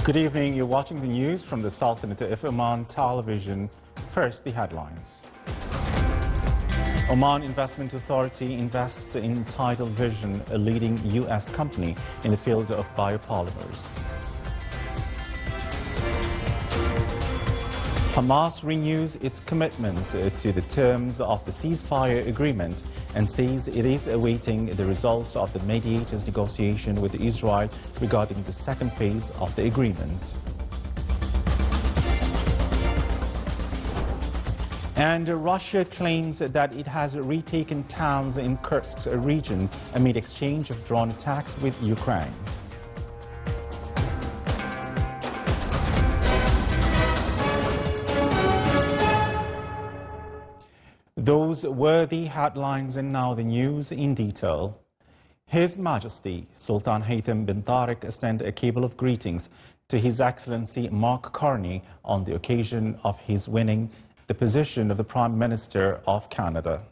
Good evening. You're watching the news from the Sultanate of Oman television. First, the headlines. Oman Investment Authority invests in Tidal Vision, a leading U.S. company in the field of biopolymers. Hamas renews its commitment to the terms of the ceasefire agreement and says it is awaiting the results of the mediators' negotiation with Israel regarding the second phase of the agreement. And Russia claims that it has retaken towns in Kursk region amid exchange of drone attacks with Ukraine. Those were the headlines, and now the news in detail. His Majesty Sultan Haytham bin Tariq sent a cable of greetings to His Excellency Mark Carney on the occasion of his winning the position of the Prime Minister of Canada.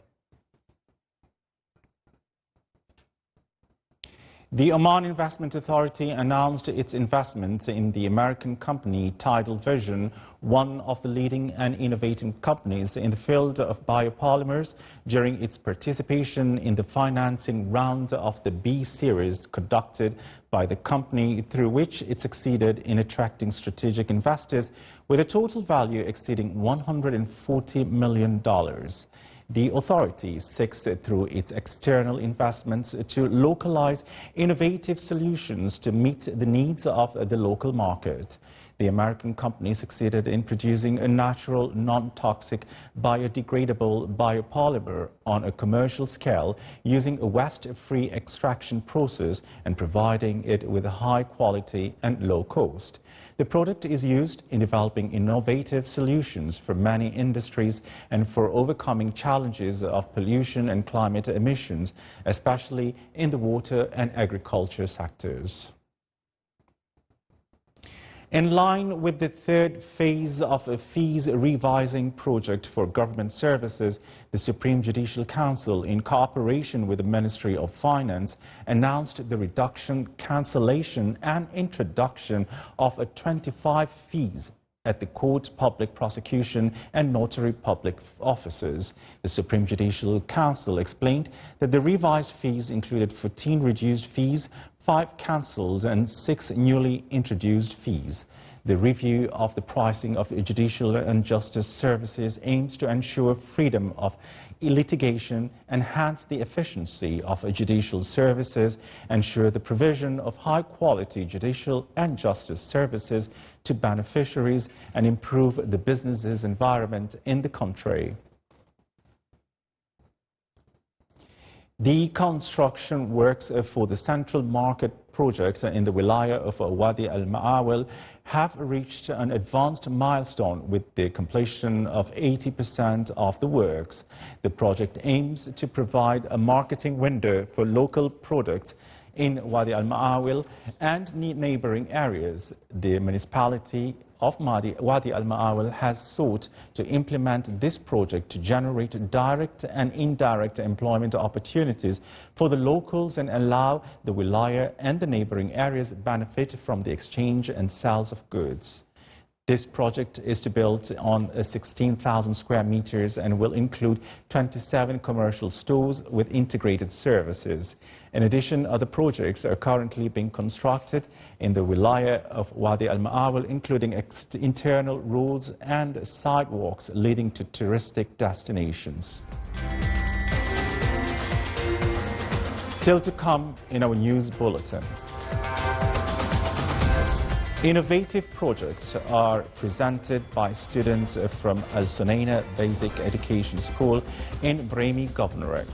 The Oman Investment Authority announced its investment in the American company Tidal Vision, one of the leading and innovative companies in the field of biopolymers, during its participation in the financing round of the B series conducted by the company, through which it succeeded in attracting strategic investors with a total value exceeding $140 million. The authority seeks, through its external investments, to localize innovative solutions to meet the needs of the local market. The American company succeeded in producing a natural, non-toxic, biodegradable biopolymer on a commercial scale using a waste-free extraction process and providing it with a high quality and low cost. The product is used in developing innovative solutions for many industries and for overcoming challenges of pollution and climate emissions, especially in the water and agriculture sectors. In line with the third phase of a fees revising project for government services, the Supreme Judicial Council, in cooperation with the Ministry of Finance, announced the reduction, cancellation and introduction of 25 fees at the court, public prosecution and notary public offices. The Supreme Judicial Council explained that the revised fees included 14 reduced fees, 5 cancelled and 6 newly introduced fees. The review of the pricing of judicial and justice services aims to ensure freedom of litigation, enhance the efficiency of judicial services, ensure the provision of high-quality judicial and justice services to beneficiaries, and improve the business environment in the country. The construction works for the Central Market project in the Wilaya of Wadi al-Ma'awil have reached an advanced milestone with the completion of 80% of the works. The project aims to provide a marketing window for local products in Wadi al-Ma'awil and neighboring areas. The municipality of Wadi al-Ma'awil has sought to implement this project to generate direct and indirect employment opportunities for the locals and allow the wilaya and the neighboring areas benefit from the exchange and sales of goods. This project is to build on 16,000 square meters and will include 27 commercial stores with integrated services. In addition, other projects are currently being constructed in the wilaya of Wadi al-Ma'awil, including internal roads and sidewalks leading to touristic destinations. Still to come in our news bulletin. Innovative projects are presented by students from Al Sunaina Basic Education School in Brahmi Governorate.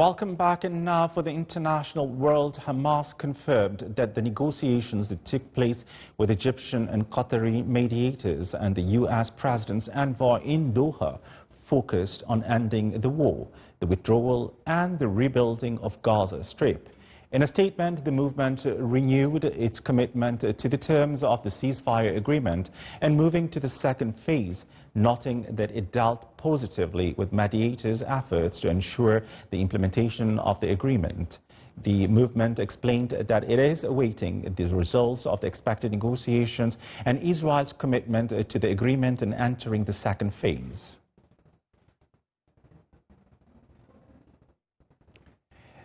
Welcome back, and now for the international world. Hamas confirmed that the negotiations that took place with Egyptian and Qatari mediators and the U.S. President's envoy in Doha focused on ending the war, the withdrawal and the rebuilding of Gaza Strip. In a statement, the movement renewed its commitment to the terms of the ceasefire agreement and moving to the second phase, noting that it dealt positively with mediators' efforts to ensure the implementation of the agreement. The movement explained that it is awaiting the results of the expected negotiations and Israel's commitment to the agreement and entering the second phase.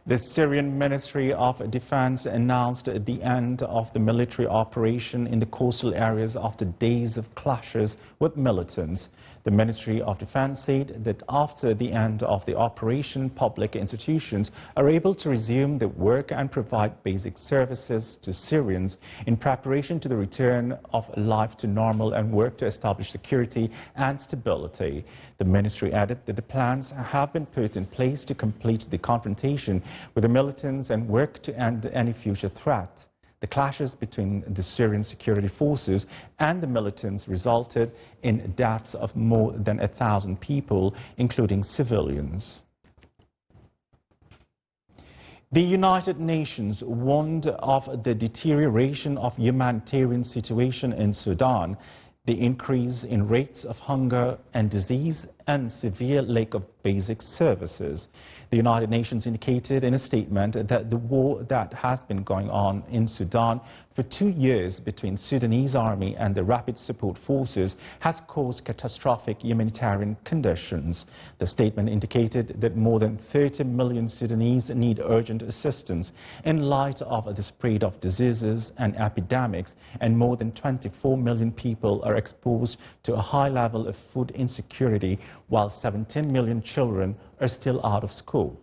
The Syrian Ministry of Defense announced the end of the military operation in the coastal areas after days of clashes with militants. The Ministry of Defense said that after the end of the operation, public institutions are able to resume their work and provide basic services to Syrians in preparation to the return of life to normal and work to establish security and stability. The ministry added that the plans have been put in place to complete the confrontation with the militants and work to end any future threat. The clashes between the Syrian security forces and the militants resulted in deaths of more than 1,000 people, including civilians. The United Nations warned of the deterioration of humanitarian situation in Sudan, the increase in rates of hunger and disease, and severe lack of basic services. The United Nations indicated in a statement that the war that has been going on in Sudan for 2 years between Sudanese army and the Rapid Support Forces has caused catastrophic humanitarian conditions. The statement indicated that more than 30 million Sudanese need urgent assistance in light of the spread of diseases and epidemics, and more than 24 million people are exposed to a high level of food insecurity, while 17 million children are still out of school.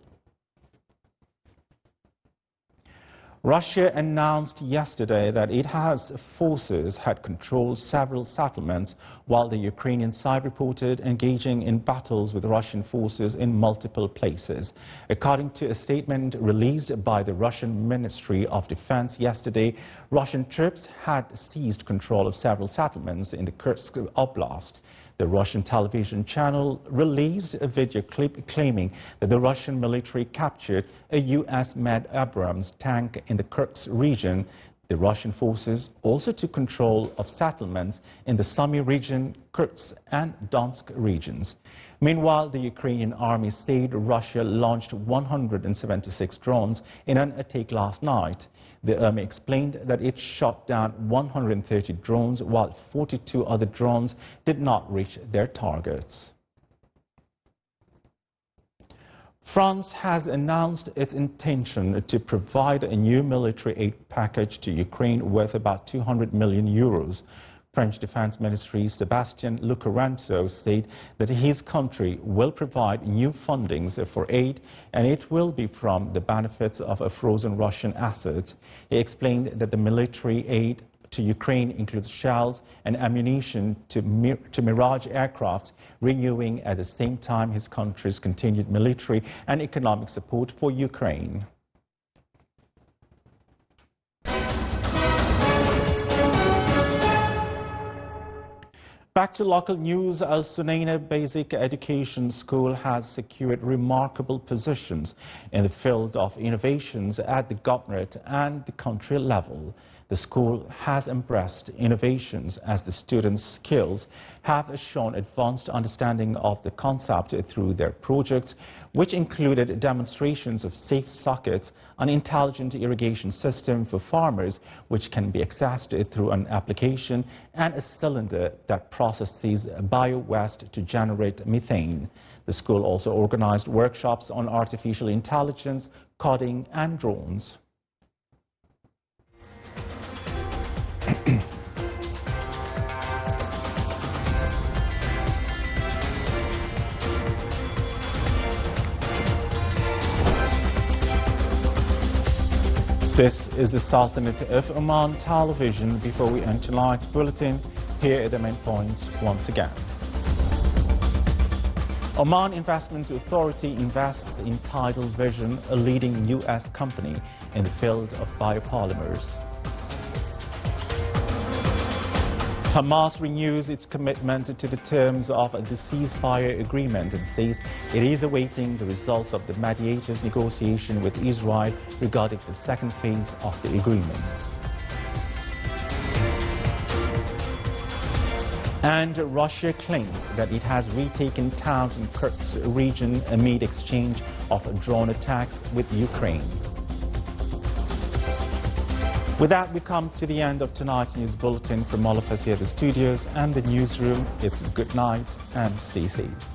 Russia announced yesterday that its forces had controlled several settlements, while the Ukrainian side reported engaging in battles with Russian forces in multiple places. According to a statement released by the Russian Ministry of Defense yesterday, Russian troops had seized control of several settlements in the Kursk Oblast. The Russian television channel released a video clip claiming that the Russian military captured a U.S.-made Abrams tank in the Kursk region. The Russian forces also took control of settlements in the Sumy region, Kursk and Donetsk regions. Meanwhile, the Ukrainian army said Russia launched 176 drones in an attack last night. The army explained that it shot down 130 drones, while 42 other drones did not reach their targets. France has announced its intention to provide a new military aid package to Ukraine worth about 200 million euros. French Defense Ministry Sébastien Lecornu said that his country will provide new fundings for aid, and it will be from the benefits of a frozen Russian assets. He explained that the military aid to Ukraine includes shells and ammunition to Mirage aircraft, renewing at the same time his country's continued military and economic support for Ukraine. Back to local news. Al Sunaina Basic Education School has secured remarkable positions in the field of innovations at the governorate and the country level. The school has embraced innovations as the students' skills have shown advanced understanding of the concept through their projects, which included demonstrations of safe sockets, an intelligent irrigation system for farmers, which can be accessed through an application, and a cylinder that processes bio-waste to generate methane. The school also organized workshops on artificial intelligence, coding, and drones. This is the Sultanate of Oman television. Before we enter tonight's bulletin, here are the main points once again. Oman Investment Authority invests in Tidal Vision, a leading U.S. company in the field of biopolymers. Hamas renews its commitment to the terms of the ceasefire agreement and says it is awaiting the results of the mediators' negotiation with Israel regarding the second phase of the agreement. And Russia claims that it has retaken towns in Kursk region amid exchange of drone attacks with Ukraine. With that, we come to the end of tonight's news bulletin. From all of us here at the studios and the newsroom, it's good night and stay safe.